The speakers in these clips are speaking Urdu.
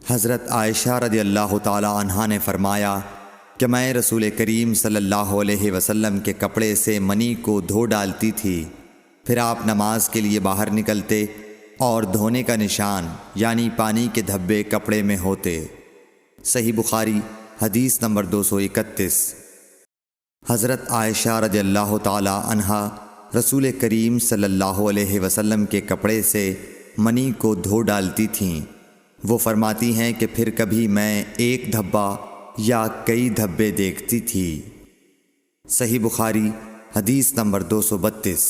حضرت عائشہ رضی اللہ تعالی عنہا نے فرمایا کہ میں رسول کریم صلی اللہ علیہ وسلم کے کپڑے سے منی کو دھو ڈالتی تھی، پھر آپ نماز کے لیے باہر نکلتے اور دھونے کا نشان یعنی پانی کے دھبے کپڑے میں ہوتے۔ صحیح بخاری حدیث نمبر 231۔ حضرت عائشہ رضی اللہ تعالی عنہا رسول کریم صلی اللہ علیہ وسلم کے کپڑے سے منی کو دھو ڈالتی تھیں۔ وہ فرماتی ہیں کہ پھر کبھی میں ایک دھبا یا کئی دھبے دیکھتی تھی۔ صحیح بخاری حدیث نمبر 232۔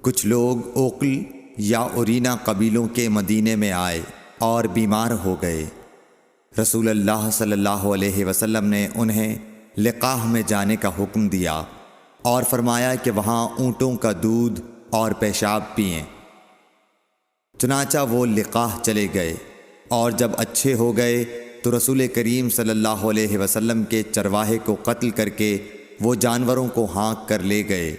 کچھ لوگ اوقل یا اورینا قبیلوں کے مدینے میں آئے اور بیمار ہو گئے۔ رسول اللہ صلی اللہ علیہ وسلم نے انہیں لقاح میں جانے کا حکم دیا اور فرمایا کہ وہاں اونٹوں کا دودھ اور پیشاب پئیں۔ چنانچہ وہ لقاح چلے گئے اور جب اچھے ہو گئے تو رسول کریم صلی اللہ علیہ وسلم کے چرواہے کو قتل کر کے وہ جانوروں کو ہانک کر لے گئے۔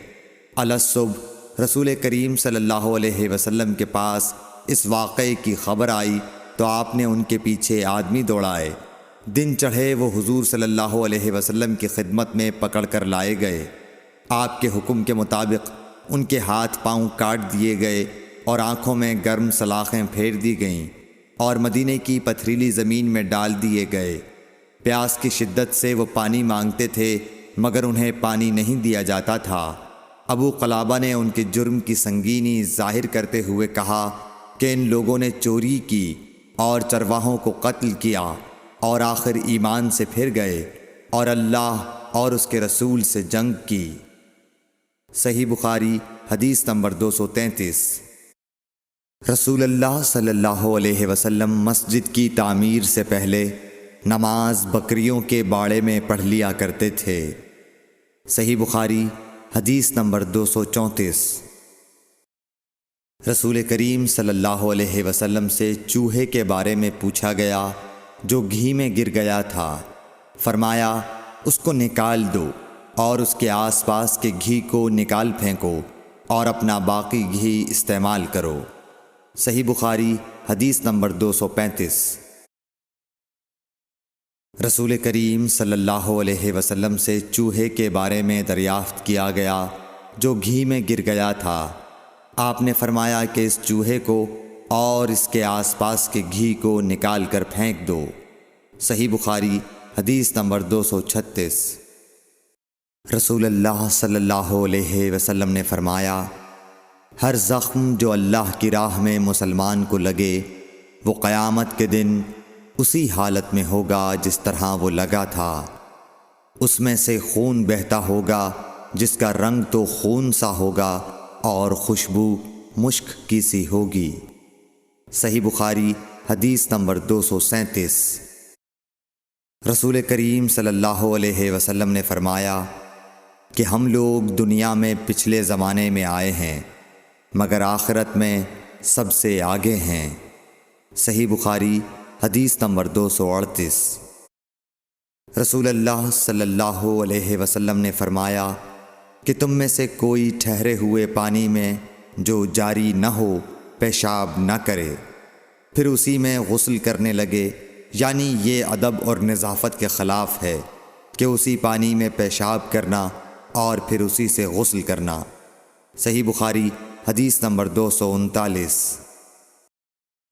الصبح رسول کریم صلی اللہ علیہ وسلم کے پاس اس واقعے کی خبر آئی تو آپ نے ان کے پیچھے آدمی دوڑائے۔ دن چڑھے وہ حضور صلی اللہ علیہ وسلم کی خدمت میں پکڑ کر لائے گئے۔ آپ کے حکم کے مطابق ان کے ہاتھ پاؤں کاٹ دیے گئے اور آنکھوں میں گرم سلاخیں پھیر دی گئیں اور مدینے کی پتھریلی زمین میں ڈال دیے گئے۔ پیاس کی شدت سے وہ پانی مانگتے تھے مگر انہیں پانی نہیں دیا جاتا تھا۔ ابو قلابہ نے ان کے جرم کی سنگینی ظاہر کرتے ہوئے کہا کہ ان لوگوں نے چوری کی اور چرواہوں کو قتل کیا اور آخر ایمان سے پھر گئے اور اللہ اور اس کے رسول سے جنگ کی۔ صحیح بخاری حدیث نمبر 233۔ رسول اللہ صلی اللہ علیہ وسلم مسجد کی تعمیر سے پہلے نماز بکریوں کے باڑے میں پڑھ لیا کرتے تھے۔ صحیح بخاری حدیث نمبر 234۔ رسول کریم صلی اللہ علیہ وسلم سے چوہے کے بارے میں پوچھا گیا جو گھی میں گر گیا تھا۔ فرمایا اس کو نکال دو اور اس کے آس پاس کے گھی کو نکال پھینکو اور اپنا باقی گھی استعمال کرو۔ صحیح بخاری حدیث نمبر 235۔ رسول کریم صلی اللہ علیہ وسلم سے چوہے کے بارے میں دریافت کیا گیا جو گھی میں گر گیا تھا۔ آپ نے فرمایا کہ اس چوہے کو اور اس کے آس پاس کے گھی کو نکال کر پھینک دو۔ صحیح بخاری حدیث نمبر 236۔ رسول اللہ صلی اللہ علیہ وسلم نے فرمایا ہر زخم جو اللہ کی راہ میں مسلمان کو لگے وہ قیامت کے دن اسی حالت میں ہوگا جس طرح وہ لگا تھا۔ اس میں سے خون بہتا ہوگا جس کا رنگ تو خون سا ہوگا اور خوشبو مشک کی سی ہوگی۔ صحیح بخاری حدیث نمبر 237۔ رسول کریم صلی اللہ علیہ وسلم نے فرمایا کہ ہم لوگ دنیا میں پچھلے زمانے میں آئے ہیں مگر آخرت میں سب سے آگے ہیں۔ صحیح بخاری حدیث نمبر 238۔ رسول اللہ صلی اللہ علیہ وسلم نے فرمایا کہ تم میں سے کوئی ٹھہرے ہوئے پانی میں جو جاری نہ ہو پیشاب نہ کرے پھر اسی میں غسل کرنے لگے، یعنی یہ ادب اور نظافت کے خلاف ہے کہ اسی پانی میں پیشاب کرنا اور پھر اسی سے غسل کرنا۔ صحیح بخاری حدیث نمبر 239۔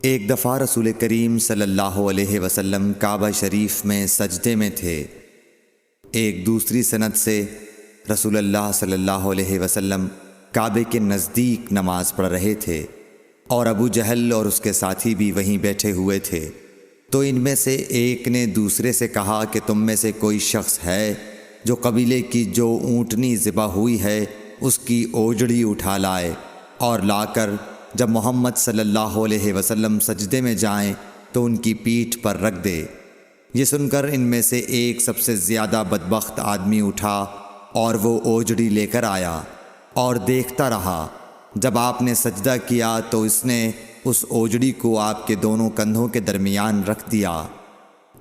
ایک دفعہ رسول کریم صلی اللہ علیہ وسلم کعبہ شریف میں سجدے میں تھے۔ ایک دوسری سند سے رسول اللہ صلی اللہ علیہ وسلم کعبے کے نزدیک نماز پڑھ رہے تھے اور ابو جہل اور اس کے ساتھی بھی وہیں بیٹھے ہوئے تھے، تو ان میں سے ایک نے دوسرے سے کہا کہ تم میں سے کوئی شخص ہے جو قبیلے کی جو اونٹنی ذبح ہوئی ہے اس کی اوجڑی اٹھا لائے اور لا کر جب محمد صلی اللہ علیہ وسلم سجدے میں جائیں تو ان کی پیٹھ پر رکھ دے۔ یہ سن کر ان میں سے ایک سب سے زیادہ بدبخت آدمی اٹھا اور وہ اوجڑی لے کر آیا اور دیکھتا رہا۔ جب آپ نے سجدہ کیا تو اس نے اس اوجڑی کو آپ کے دونوں کندھوں کے درمیان رکھ دیا۔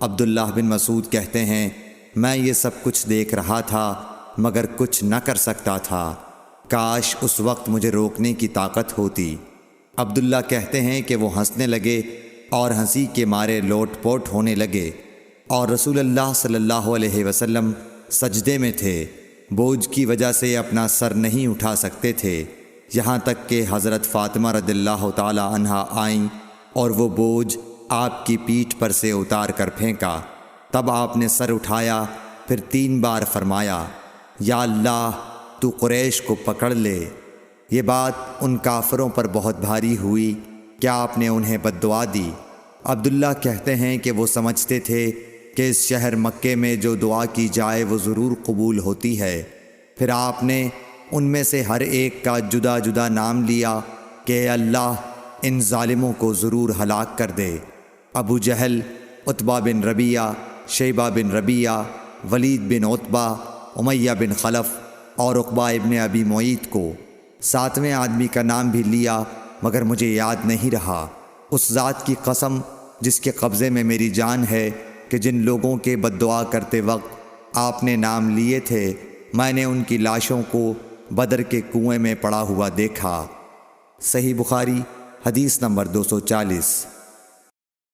عبداللہ بن مسعود کہتے ہیں میں یہ سب کچھ دیکھ رہا تھا مگر کچھ نہ کر سکتا تھا، کاش اس وقت مجھے روکنے کی طاقت ہوتی۔ عبداللہ کہتے ہیں کہ وہ ہنسنے لگے اور ہنسی کے مارے لوٹ پوٹ ہونے لگے، اور رسول اللہ صلی اللہ علیہ وسلم سجدے میں تھے، بوجھ کی وجہ سے اپنا سر نہیں اٹھا سکتے تھے، یہاں تک کہ حضرت فاطمہ رضی اللہ تعالی عنہا آئیں اور وہ بوجھ آپ کی پیٹھ پر سے اتار کر پھینکا۔ تب آپ نے سر اٹھایا، پھر 3 بار فرمایا، یا اللہ تو قریش کو پکڑ لے۔ یہ بات ان کافروں پر بہت بھاری ہوئی کہ آپ نے انہیں بد دعا دی۔ عبداللہ کہتے ہیں کہ وہ سمجھتے تھے کہ اس شہر مکے میں جو دعا کی جائے وہ ضرور قبول ہوتی ہے۔ پھر آپ نے ان میں سے ہر ایک کا جدا جدا نام لیا کہ اے اللہ ان ظالموں کو ضرور ہلاک کر دے۔ ابو جہل، عتبہ بن ربیعہ، شیبہ بن ربیعہ، ولید بن عتبہ، امیہ بن خلف اور عقبہ ابن ابی معیط کو۔ 7ویں آدمی کا نام بھی لیا مگر مجھے یاد نہیں رہا۔ اس ذات کی قسم جس کے قبضے میں میری جان ہے کہ جن لوگوں کے بد دعا کرتے وقت آپ نے نام لیے تھے، میں نے ان کی لاشوں کو بدر کے کنویں میں پڑا ہوا دیکھا۔ صحیح بخاری حدیث نمبر 240۔